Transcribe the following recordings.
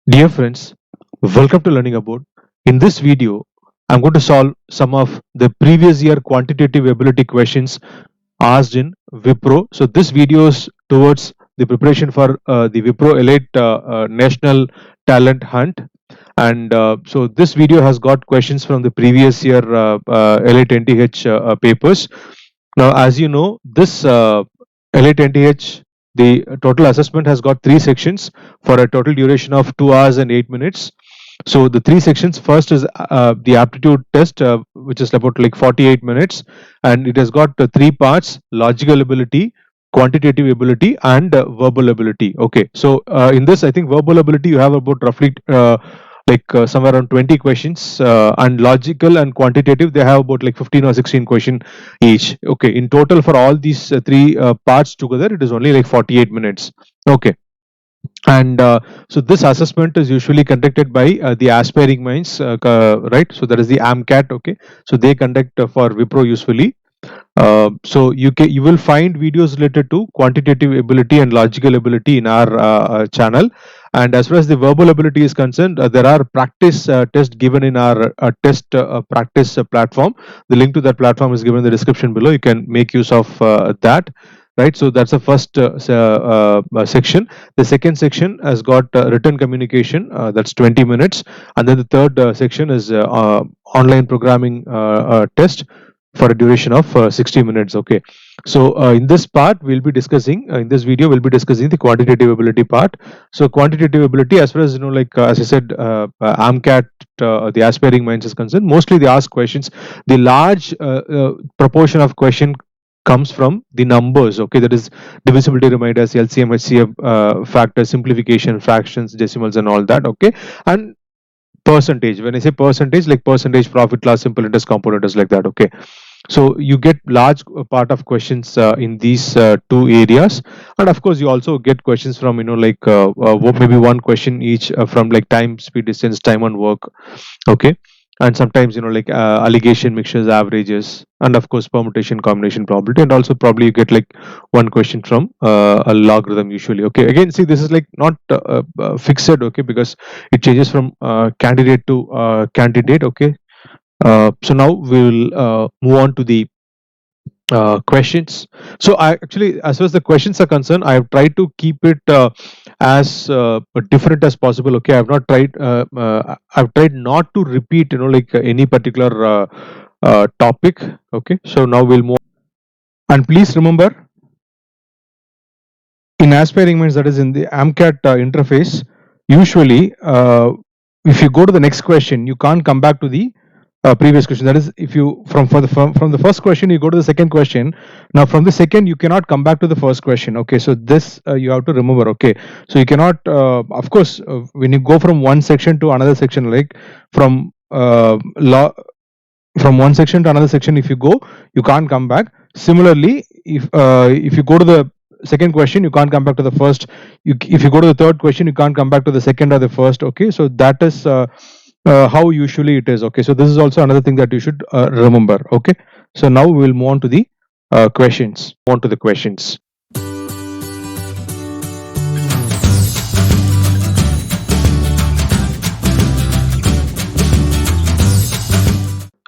Dear friends, welcome to Learning About. In this video, I'm going to solve some of the previous year quantitative ability questions asked in WIPRO. So this video is towards the preparation for the WIPRO Elite National Talent Hunt. And so this video has got questions from the previous year Elite NTH papers. Now, as you know, this Elite NTH, the total assessment has got 3 sections for a total duration of 2 hours and 8 minutes. So the 3 sections, first is the aptitude test, which is about like 48 minutes, and it has got 3 parts: logical ability, quantitative ability, and verbal ability. Okay, so in this, I think verbal ability you have about roughly somewhere around 20 questions, and logical and quantitative they have about like 15 or 16 question each. Okay, in total for all these three parts together, it is only like 48 minutes. Okay, and so this assessment is usually conducted by the aspiring minds, right? So that is the AMCAT. Okay, so they conduct for WIPRO usually. So you will find videos related to quantitative ability and logical ability in our channel. And as far as the verbal ability is concerned, there are practice tests given in our test practice platform. The link to that platform is given in the description below. You can make use of that. Right, so that's the first section. The second section has got written communication, that's 20 minutes, and then the third section is online programming test for a duration of 60 minutes. Okay, so in this part we'll be discussing, in this video we'll be discussing the quantitative ability part. So quantitative ability, as far as as I said, AMCAT, the aspiring minds is concerned, mostly they ask questions. The large proportion of question comes from the numbers. Okay, that is divisibility reminders, LCM, HCF, factors, simplification, fractions, decimals, and all that. Okay, and percentage. When I say percentage, like percentage, profit, loss, simple interest, compound interest, like that. Okay, so you get large part of questions in these two areas, and of course you also get questions from maybe one question each from like time, speed, distance, time on work. Okay, and sometimes allegation, mixtures, averages, and of course permutation, combination, probability, and also probably you get like one question from a logarithm usually. Okay, again, see, this is like not fixed. Okay, because it changes from candidate to candidate. Okay, so now we'll move on to the questions. So I actually, as far as the questions are concerned, I have tried to keep it as different as possible. Okay, I've tried not to repeat any particular topic. Okay, so now we'll move on. And please remember, in aspiring minds, that is in the AMCAT interface, usually if you go to the next question, you can't come back to the previous question. That is, if you from the first question you go to the second question. Now from the second you cannot come back to the first question. Okay, so this you have to remember. Okay, so you cannot of course when you go from one section to another section, like from from one section to another section, if you go, you can't come back. Similarly, if you go to the second question, you can't come back to the first. If you go to the third question, you can't come back to the second or the first. Okay, so that is how usually it is. Okay, so this is also another thing that you should remember. Okay, so now we will move on to the questions.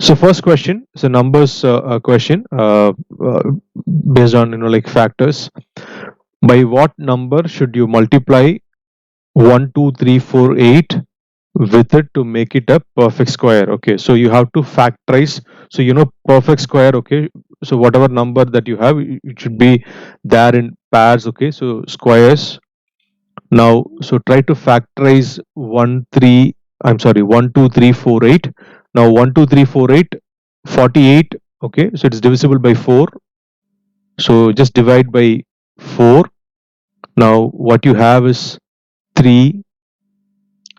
So first question is a numbers question based on like factors. By what number should you multiply 1, 2, 3, 4, 8 with it to make it a perfect square? Okay, so you have to factorize. So perfect square. Okay, so whatever number that you have, it should be there in pairs. Okay, so squares. Now, so try to factorize 1, 2, 3, 4, 8. Now 1, 2, 3, 4, 8, 48. Okay, so it's divisible by 4. So just divide by 4. Now what you have is 3,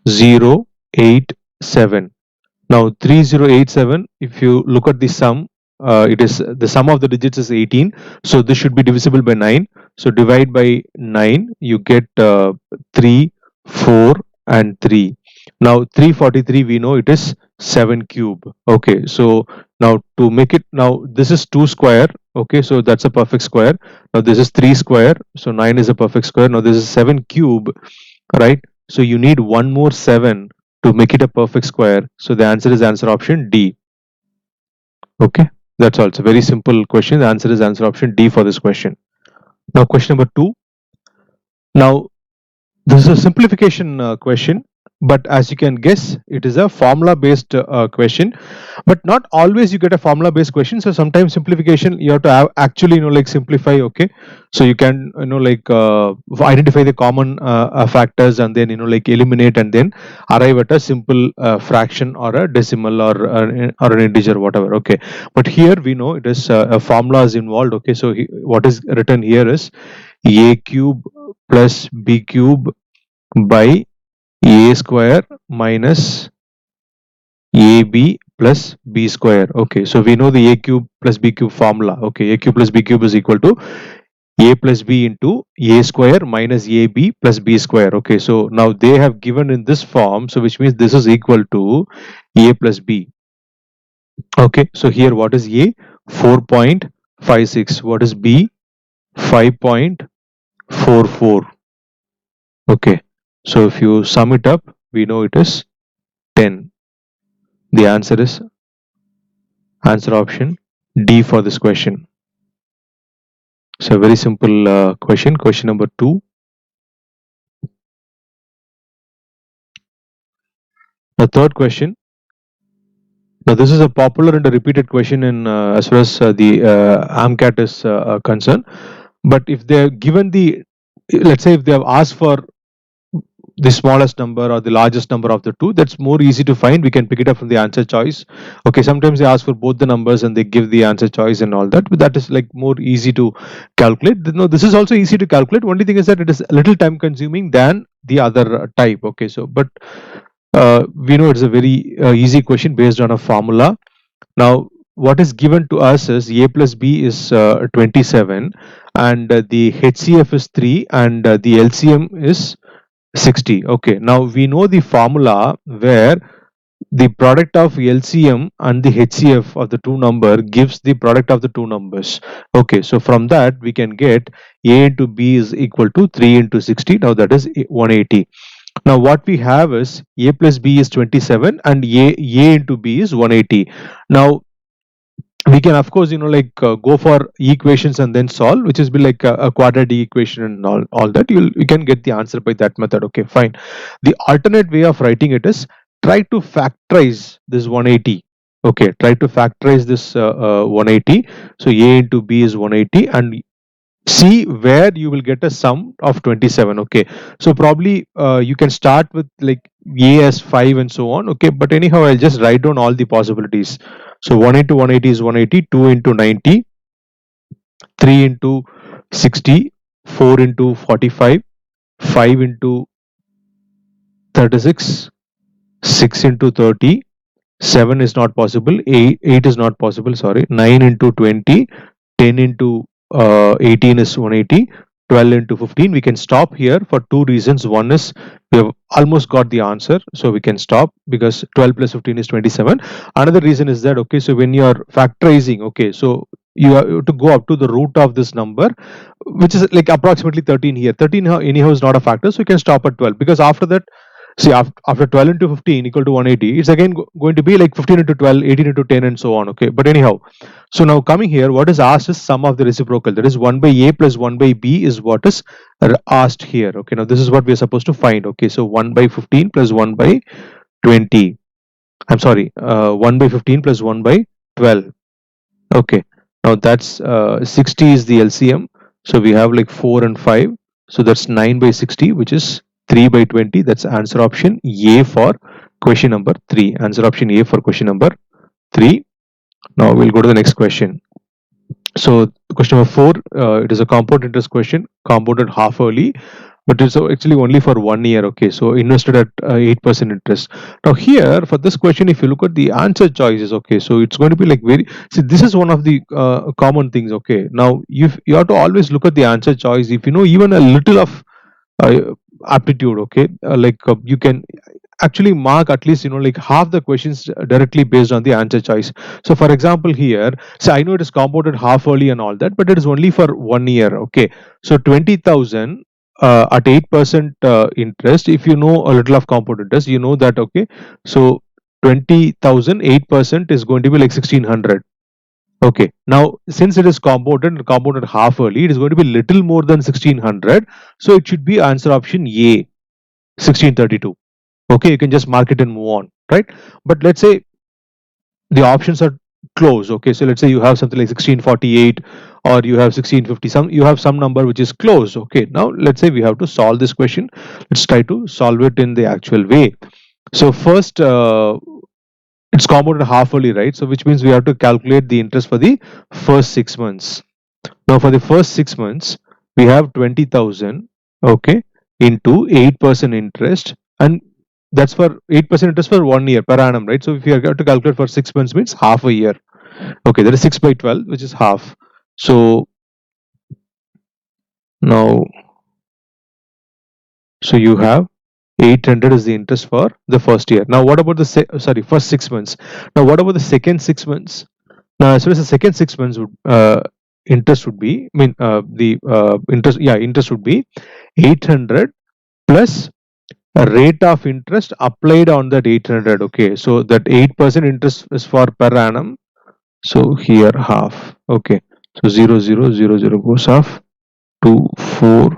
0, 8, 7. Now 3087, if you look at the sum, it is the sum of the digits is 18. So this should be divisible by 9. So divide by 9, you get 3, 4, and 3. Now 343, we know it is 7 cube. Okay, so now to make it, now this is 2 square. Okay, so that's a perfect square. Now this is 3 square. So 9 is a perfect square. Now this is 7 cube, right? So you need one more 7 to make it a perfect square. So the answer is answer option D. Okay, that's all. It's a very simple question. The answer is answer option D for this question. Now question number 2. Now this is a simplification question, but as you can guess, it is a formula based question. But not always you get a formula based question. So sometimes simplification you have to have actually like simplify. Okay, so you can like identify the common factors and then like eliminate and then arrive at a simple fraction or a decimal or an integer, whatever. Okay, but here we know it is a formula is involved. Okay, so what is written here is a cube plus b cube by a square minus ab plus b square. Okay, so we know the a cube plus b cube formula. Okay, a cube plus b cube is equal to a plus b into a square minus ab plus b square. Okay, so now they have given in this form, so which means this is equal to a plus b. Okay, so here what is a? 4.56. What is b? 5.44. Okay, so if you sum it up, we know it is 10. The answer is answer option D for this question. So very simple question. Question number 2. The third question. Now this is a popular and a repeated question in as far as the AMCAT is concerned. But if they are given the, let's say if they have asked for the smallest number or the largest number of the two, that's more easy to find. We can pick it up from the answer choice. Okay, sometimes they ask for both the numbers and they give the answer choice and all that, but that is like more easy to calculate. No, this is also easy to calculate. Only thing is that it is a little time consuming than the other type. Okay, so but we know it's a very easy question based on a formula. Now what is given to us is a plus b is 27 and the HCF is 3 and the LCM is 60. Okay, now we know the formula where the product of LCM and the HCF of the two number gives the product of the two numbers. Okay, so from that we can get A into B is equal to 3 into 60. Now that is 180. Now what we have is A plus B is 27 and A into B is 180. Now we can of course like go for equations and then solve, which is be like a quadratic equation and all that. You can get the answer by that method. Okay, fine. The alternate way of writing it is try to factorize this 180. Okay, try to factorize this 180. So a into b is 180 and see where you will get a sum of 27. Okay, so probably you can start with like a as 5 and so on. Okay, but anyhow I'll just write down all the possibilities. So 1 into 180 is 180, 2 into 90, 3 into 60, 4 into 45, 5 into 36, 6 into 30, 7 is not possible, 8 is not possible, sorry, 9 into 20, 10 into 18 is 180, 12 into 15. We can stop here for two reasons. One is we have almost got the answer, so we can stop because 12 plus 15 is 27. Another reason is that, okay, so when you are factorizing, okay, so you have to go up to the root of this number, which is like approximately 13 here. 13 anyhow is not a factor, so you can stop at 12 because after that, see, after 12 into 15 equal to 180, it's again going to be like 15 into 12, 18 into 10 and so on. Okay, but anyhow, so now coming here, what is asked is sum of the reciprocal. That is 1 by a plus 1 by b is what is asked here. Okay, now this is what we are supposed to find. Okay, so 1 by 15 plus 1 by 20. I'm sorry, 1 by 15 plus 1 by 12. Okay, now that's 60 is the LCM. So we have like 4 and 5. So that's 9 by 60, which is 3 by 20. That's answer option A for question number 3. Answer option A for question number 3. Now we'll go to the next question. So question number 4, it is a compound interest question, compounded half early, but it's actually only for 1 year. Okay, so invested at 8% interest. Now here for this question, if you look at the answer choices, okay, so it's going to be like very, see, this is one of the common things. Okay, now you have to always look at the answer choice. If you know even a little of uh, aptitude, okay, you can actually mark at least like half the questions directly based on the answer choice. So for example here, so I know it is compounded half early and all that, but it is only for 1 year. Okay, so 20,000 at 8% interest, if you know a little of compound interest, you know that, okay, so 20,000, 8% is going to be like 1600. Okay, now since it is compounded and compounded half early, it is going to be little more than 1600. So it should be answer option A, 1632. Okay, you can just mark it and move on, right? But let's say the options are close. Okay, so let's say you have something like 1648 or you have 1650, you have some number which is close. Okay, now let's say we have to solve this question. Let's try to solve it in the actual way. So first, it's compounded half early, right? So which means we have to calculate the interest for the first 6 months. Now for the first 6 months, we have 20,000, okay, into 8% interest, and that's for 8% interest for 1 year per annum, right? So if you have to calculate for 6 months, means half a year. Okay, that is 6 by 12, which is half. So now, so you have 800 is the interest for the first year. Now what about the first 6 months? Now what about the second 6 months? Now as far as the second 6 months would interest would be, I mean the interest would be 800 plus a rate of interest applied on that 800. Okay, so that 8% interest is for per annum. So here half. Okay, so 0 0 0 0 goes off to 4.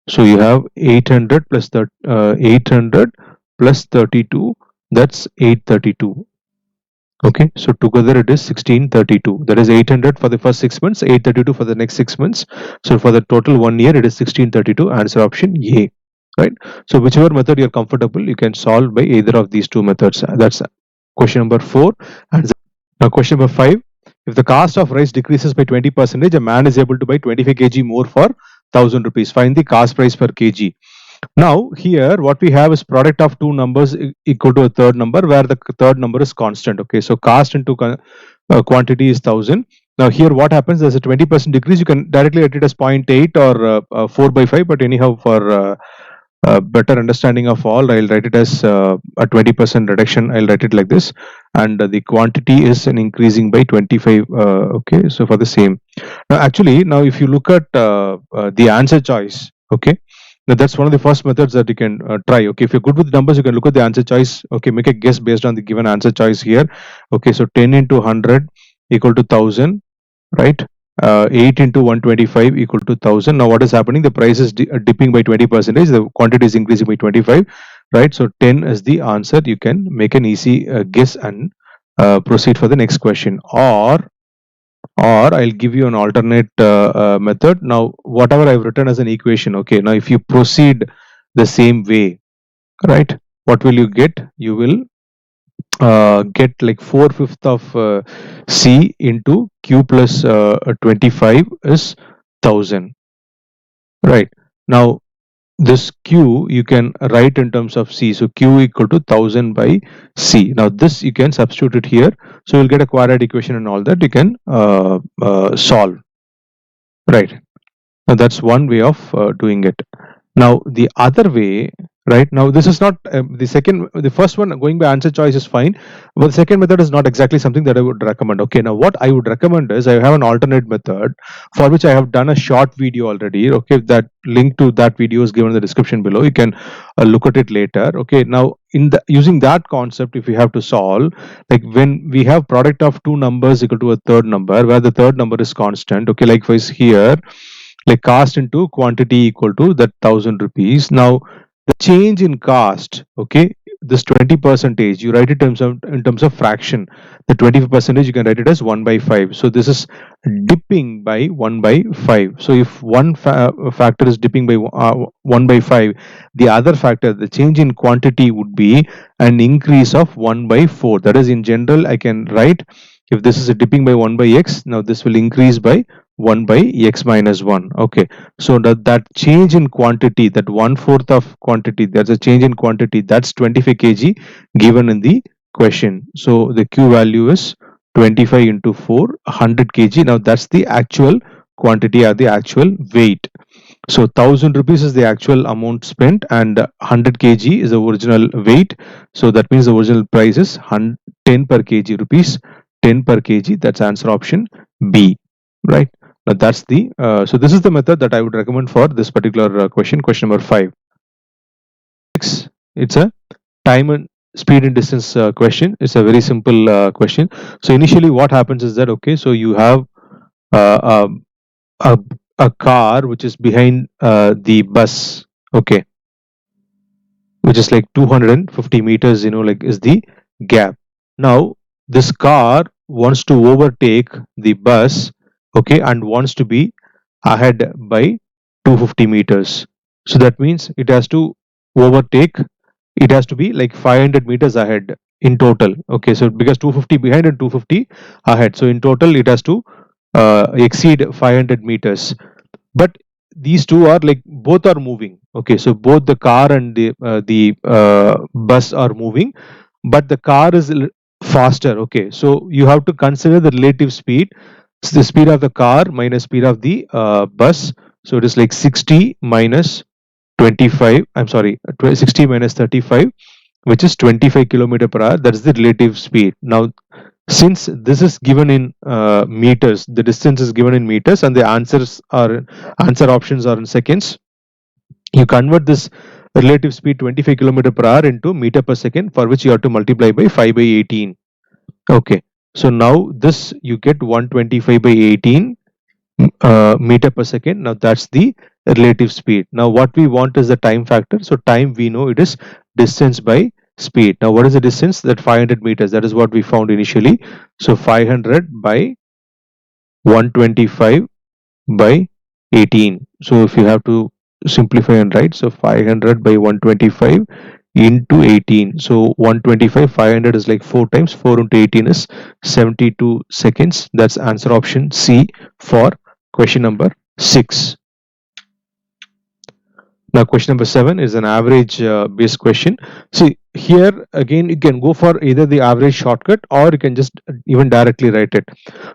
So you have 800 plus the 800 plus 32. That's 832. Okay, so together it is 1632. That is 800 for the first 6 months, 832 for the next 6 months. So for the total 1 year, it is 1632. Answer option A. Right. So whichever method you're comfortable, you can solve by either of these two methods. That's question number 4. And now question number 5. If the cost of rice decreases by 20%, a man is able to buy 25 kg more for 1000 rupees. Find the cost price per kg. Now here what we have is product of two numbers equal to a third number, where the third number is constant. Okay, so cost into quantity is 1000. Now here what happens, there's a 20% decrease. You can directly write it as 0.8 or 4 by 5, but anyhow for better understanding of all, I'll write it as a 20% reduction. I'll write it like this, and the quantity is an increasing by 25. Okay, so for the same. Now actually, now if you look at the answer choice, okay, now that's one of the first methods that you can try. Okay, if you're good with numbers, you can look at the answer choice. Okay, make a guess based on the given answer choice here. Okay, so 10 into 100 equal to 1000, right? 8 into 125 equal to 1000. Now what is happening? The price is dipping by 20%. The quantity is increasing by 25, right? So 10 is the answer. You can make an easy guess and proceed for the next question. Or I'll give you an alternate method. Now whatever I've written as an equation, okay, now if you proceed the same way, right, what will you get? You will get like 4/5 of C into Q plus 25 is 1000, right? Now this Q you can write in terms of C, so Q equal to 1000 by C. Now this you can substitute it here, so you'll get a quadratic equation and all that you can solve, right? Now that's one way of doing it. Now the other way, right? Now this is not the first one going by answer choice is fine, but the second method is not exactly something that I would recommend. Okay, now what I would recommend is I have an alternate method for which I have done a short video already. Okay, that link to that video is given in the description below. You can look at it later. Okay, now in the using that concept, if we have to solve, like when we have product of two numbers equal to a third number, where the third number is constant. Okay, likewise here, like cost into quantity equal to that 1000 rupees. Now the change in cost, okay, this 20 percentage you write it in terms of fraction. The 20 percentage you can write it as 1 by 5. So this is dipping by 1 by 5. So if one factor is dipping by 1 by 5, the other factor, the change in quantity, would be an increase of 1 by 4. That is, in general I can write, if this is a dipping by 1 by x, now this will increase by 1 by x minus 1. Okay, so that change in quantity, that 1/4 of quantity, there's a change in quantity, that's 25 kg given in the question. So the Q value is 25 into 4, 100 kg. Now that's the actual quantity or the actual weight. So 1000 rupees is the actual amount spent, and 100 kg is the original weight. So that means the original price is 10 per kg rupees, 10 per kg. That's answer option B, right? Now that's the so this is the method that I would recommend for this particular question number 5. Six, it's a time and speed and distance question. It's a very simple question. So initially what happens is that, okay, so you have uh, um, a, a car which is behind the bus, okay, which is like 250 meters, like is the gap. Now this car wants to overtake the bus, okay, and wants to be ahead by 250 meters. So that means it has to overtake, it has to be like 500 meters ahead in total. Okay, so because 250 behind and 250 ahead, so in total it has to exceed 500 meters. But these two are like both are moving. Okay, so both the car and the bus are moving, but the car is faster. Okay, so you have to consider the relative speed. So the speed of the car minus speed of the bus. So it is like 60 minus 25, I'm sorry, 60 minus 35, which is 25 kilometer per hour. That is the relative speed. Now since this is given in meters, the distance is given in meters and the answer options are in seconds, you convert this relative speed 25 kilometer per hour into meter per second, for which you have to multiply by 5 by 18. Okay, so now this you get 125 by 18 meter per second. Now that's the relative speed. Now what we want is the time factor. So time, we know it is distance by speed. Now what is the distance? That 500 meters. That is what we found initially. So 500 by 125 by 18. So if you have to simplify and write, so 500 by 125 into 18. So 125, 500 is like 4 times, 4 into 18 is 72 seconds. That's answer option C for question number 6. Now question number 7 is an average based question. See here again, you can go for either the average shortcut or you can just even directly write it.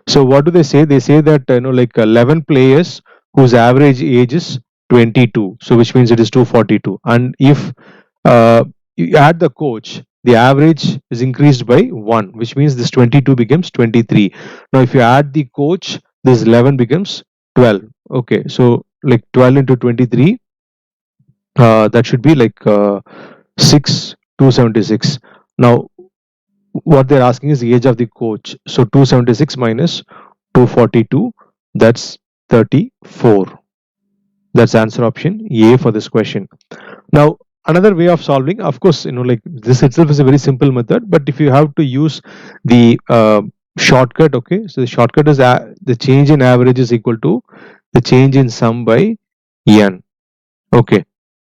So what do they say? They say that like 11 players whose average age is 22. So which means it is 242. And if you add the coach, the average is increased by 1, which means this 22 becomes 23. Now if you add the coach, this 11 becomes 12. Okay, so like 12 into 23, that should be like 6 276. Now what they're asking is the age of the coach. So 276 minus 242, that's 34. That's answer option A for this question. Now another way of solving, of course, like this itself is a very simple method, but if you have to use the shortcut, okay, so the shortcut is the change in average is equal to the change in sum by n. Okay,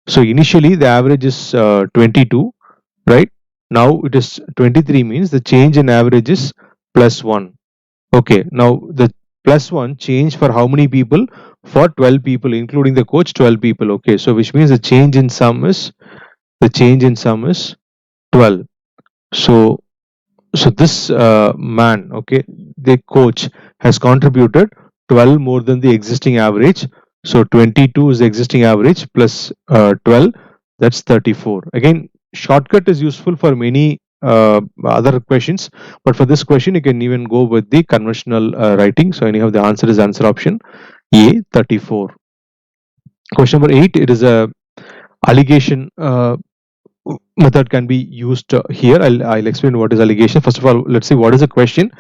so initially the average is 22, right? Now it is 23, means the change in average is plus 1. Okay, now the plus 1 change for how many people? For 12 people, including the coach, 12 people. Okay, so which means the change in sum is 12. So this man, okay, the coach has contributed 12 more than the existing average. So 22 is the existing average plus 12, that's 34. Again, shortcut is useful for many other questions, but for this question you can even go with the conventional writing. So anyhow, the answer is answer option A, 34. Question number 8, it is a allegation method can be used here. I'll explain what is allegation. First of all, let's see what is the question.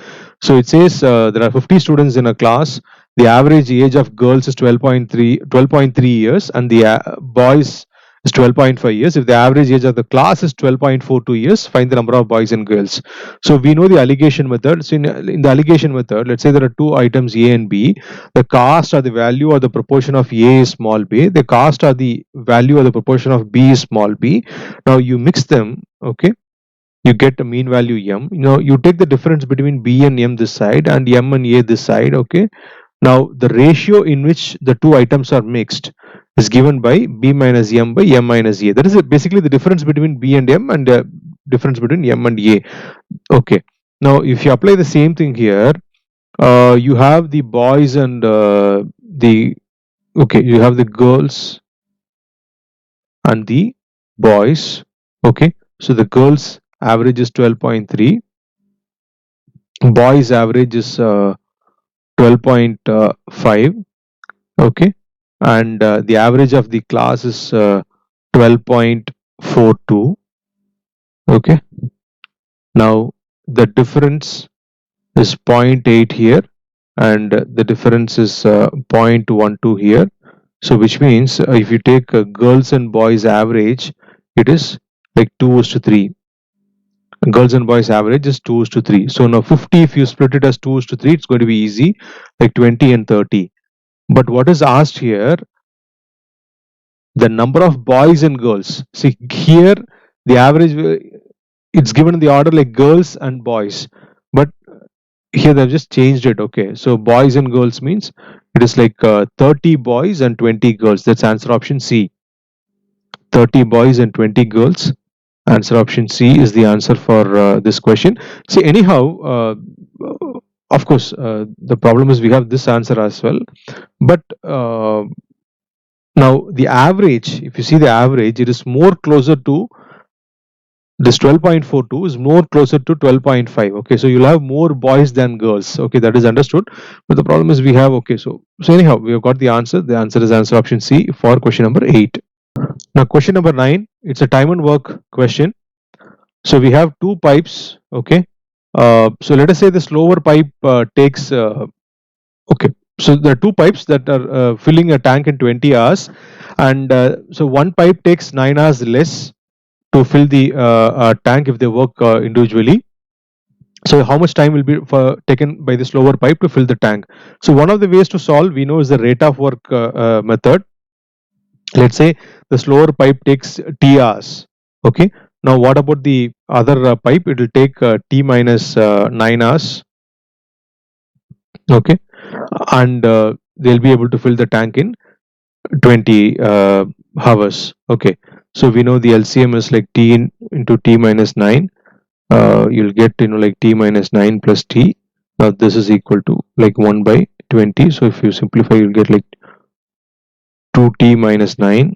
So it says there are 50 students in a class. The average age of girls is 12.3 years, and the boys is 12.5 years. If the average age of the class is 12.42 years, find the number of boys and girls. So we know the allegation method. So in the allegation method, let's say there are two items A and B. The cost or the value or the proportion of A is small b. The cost or the value or the proportion of B is small b. Now you mix them, okay, you get a mean value m. You take the difference between B and M this side and M and A this side, okay. Now the ratio in which the two items are mixed is given by B minus M by M minus A. That is basically the difference between B and M and the difference between M and A. Okay, now if you apply the same thing here, you have the boys and the okay, you have the girls and the boys. Okay, so the girls average is 12.3, boys average is 12.5. Okay, and the average of the class is 12.42. Okay, now the difference is zero point 0.8 here, and the difference is 0.12 here. So which means if you take girls and boys average, it is like 2 is to 3. Girls and boys average is 2 is to 3. So now 50, if you split it as 2 is to 3, it's going to be easy, like 20 and 30. But what is asked here, the number of boys and girls. See here, the average, it's given in the order like girls and boys. But here they've just changed it. Okay, so boys and girls means it is like 30 boys and 20 girls. That's answer option C. 30 boys and 20 girls. Answer option C is the answer for this question. See, anyhow, of course, the problem is we have this answer as well. But now the average, if you see the average, it is more closer to this 12.42 is more closer to 12.5. Okay, so you'll have more boys than girls. Okay, that is understood. But the problem is we have, okay, so anyhow, we have got the answer. The answer is answer option C for question number 8. Now, question number 9, it's a time and work question. So we have two pipes. Okay, so let us say the slower pipe takes, okay, so there are two pipes that are filling a tank in 20 hours, and so one pipe takes 9 hours less to fill the tank if they work individually. So how much time will be taken by the slower pipe to fill the tank? So one of the ways to solve, we know, is the rate of work method. Let's say the slower pipe takes t hours. Okay, now what about the other pipe? It will take t minus 9 hours. Okay, and they'll be able to fill the tank in 20 hours. Okay, so we know the LCM is like t into t minus 9. You'll get, like t minus 9 plus t. Now this is equal to like 1 by 20. So if you simplify, you'll get like 2t minus 9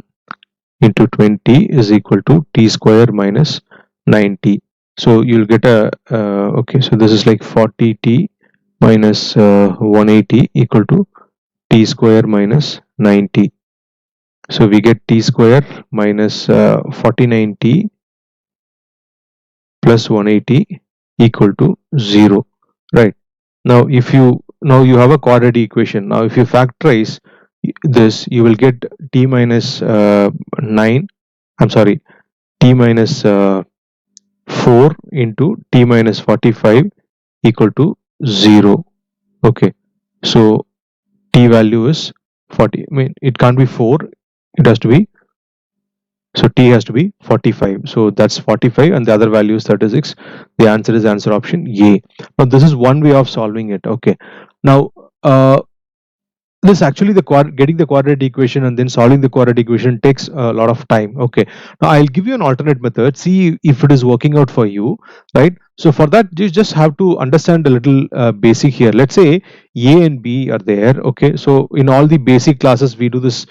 into 20 is equal to t square minus 9t. So you'll get a okay, so this is like 40t minus 180 equal to t square minus 9t. So we get t square minus 49t plus 180 equal to 0. Right. Now if you have a quadratic equation. Now if you factorize this, you will get t minus 9, I'm sorry, t minus 4 into t minus 45 equal to 0. Okay, so t value is 40. I mean, it can't be 4, it has to be, so t has to be 45. So that's 45 and the other value is 36. The answer is answer option A. Now this is one way of solving it. Okay, now this actually, the getting the quadratic equation and then solving the quadratic equation takes a lot of time. Okay, now I'll give you an alternate method, see if it is working out for you, right? So for that, you just have to understand a little basic here. Let's say A and B are there. Okay, so in all the basic classes we do this,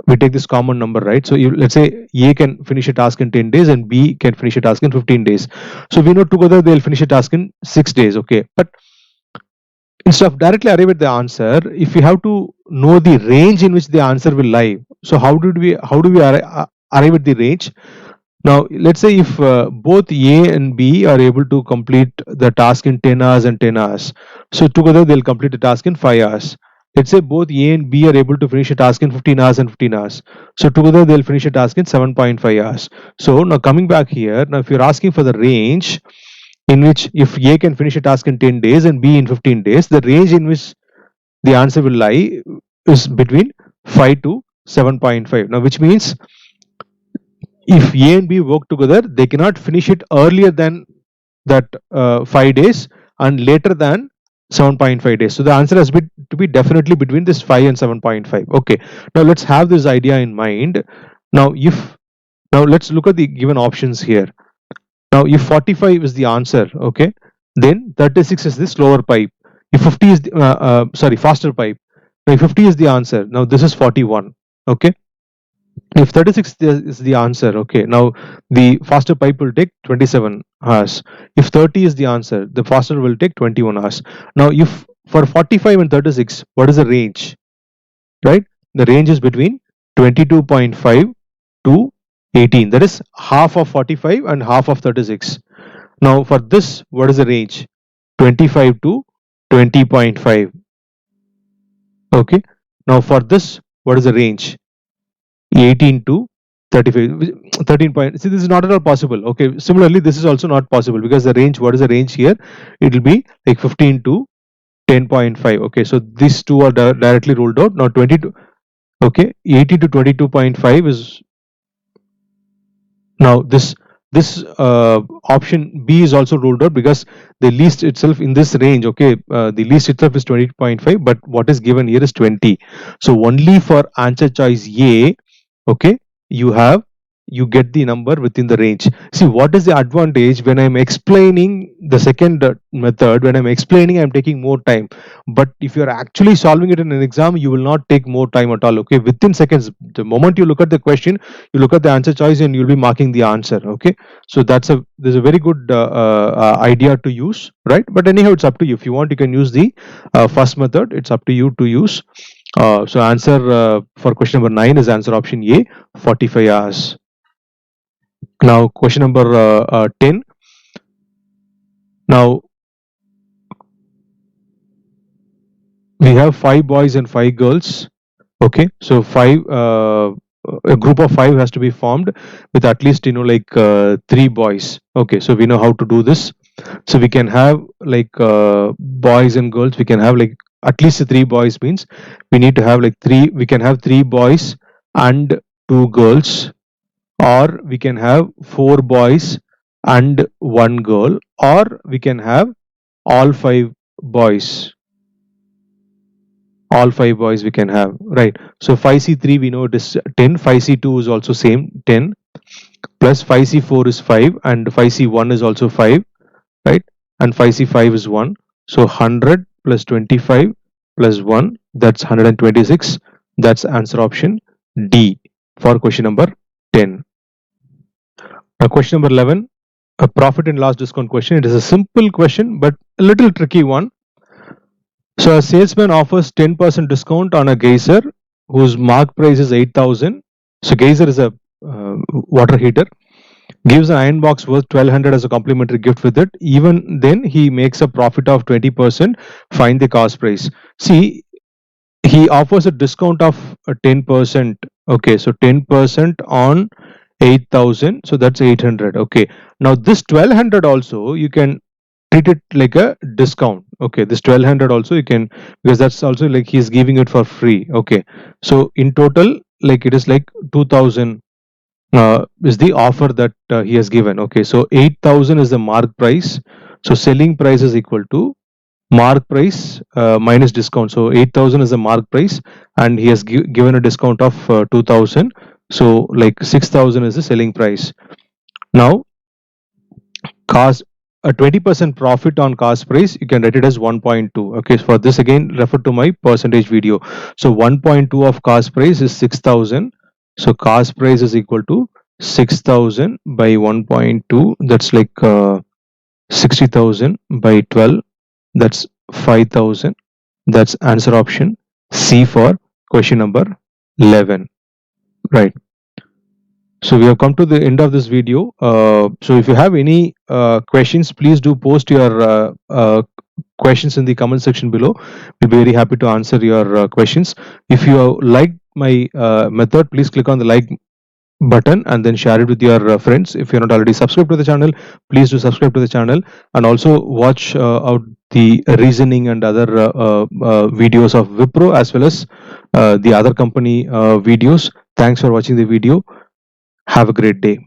we take this common number, right? So let's say A can finish a task in 10 days and B can finish a task in 15 days. So we know together they'll finish a task in 6 days. Okay, but instead of directly arrive at the answer, if we have to know the range in which the answer will lie, so how do we arrive at the range? Now let's say if both A and B are able to complete the task in 10 hours and 10 hours, so together they'll complete the task in 5 hours. Let's say both A and B are able to finish a task in 15 hours and 15 hours, so together they'll finish a task in 7.5 hours. So now coming back here, now if you're asking for the range in which if A can finish a task in 10 days and B in 15 days, the range in which the answer will lie is between 5 to 7.5. Now, which means if A and B work together, they cannot finish it earlier than that 5 days and later than 7.5 days. So the answer has to be definitely between this 5 and 7.5. Okay, now let's have this idea in mind. Now let's look at the given options here. Now, if 45 is the answer, okay, then 36 is the slower pipe. If 50 is the, faster pipe. Now, if 50 is the answer, now this is 41. Okay. If 36 is the answer, okay, now the faster pipe will take 27 hours. If 30 is the answer, the faster will take 21 hours. Now, if for 45 and 36, what is the range? Right? The range is between 22.5 to 18. That is half of 45 and half of 36. Now for this, what is the range? 25 to 20.5. Okay. Now for this, what is the range? 18 to 35. 13 point. See, this is not at all possible. Okay. Similarly, this is also not possible because the range, what is the range here? It will be like 15 to 10.5. Okay. So these two are directly ruled out. Now 22. Okay. 18 to 22.5 is now this option B is also ruled out because the least itself in this range, okay, the least itself is 20.5, but what is given here is 20. So only for answer choice A, okay, you get the number within the range. See, what is the advantage when I'm explaining the second method? When I'm explaining, I'm taking more time. But if you're actually solving it in an exam, you will not take more time at all. Okay, within seconds, the moment you look at the question, you look at the answer choice, and you'll be marking the answer. Okay, so there's a very good idea to use, right? But anyhow, it's up to you. If you want, you can use the first method. It's up to you to use. So answer for question number 9 is answer option A, 45 hours. Now question number 10. Now we have 5 boys and 5 girls. Okay, so a group of 5 has to be formed with at least 3 boys. Okay, so we know how to do this. So we can have boys and girls. We can have like at least 3 boys, means we need to have like 3. We can have 3 boys and 2 girls, or we can have 4 boys and 1 girl, or we can have all 5 boys. All 5 boys we can have, right? So 5C3 we know it is 10. 5C2 is also same 10, plus 5C4 is 5, and 5C1 is also 5, right? And 5C5 is 1. So 100 plus 25 plus 1, that's 126. That's answer option D for question number 10. Now question number 11, a profit and loss discount question. It is a simple question but a little tricky one. So a salesman offers 10% discount on a geyser whose mark price is 8,000. So geyser is a water heater. Gives an iron box worth 1,200 as a complimentary gift with it. Even then, he makes a profit of 20%. Find the cost price. See, he offers a discount of 10%. Okay, so 10% on 8,000. So that's 800. Okay. Now this 1,200 also you can treat it like a discount. Okay, this 1,200 also you can, because that's also like he's giving it for free. Okay, so in total, like it is like 2,000 is the offer that he has given. Okay, so 8,000 is the mark price. So selling price is equal to mark price minus discount. So 8,000 is the mark price, and he has given a discount of 2,000. So like 6,000 is the selling price. Now cost, a 20% profit on cost price, you can write it as 1.2. Okay, so for this again refer to my percentage video. So 1.2 of cost price is 6,000. So cost price is equal to 6,000 by 1.2. That's like 60,000 by 12. That's 5,000. That's answer option C for question number 11. Right. So we have come to the end of this video. So if you have any questions, please do post your questions in the comment section below. We'll be very happy to answer your questions. If you like my method, please click on the like button and then share it with your friends. If you're not already subscribed to the channel, please do subscribe to the channel, and also watch out the reasoning and other videos of WIPRO as well as the other company videos. Thanks for watching the video. Have a great day.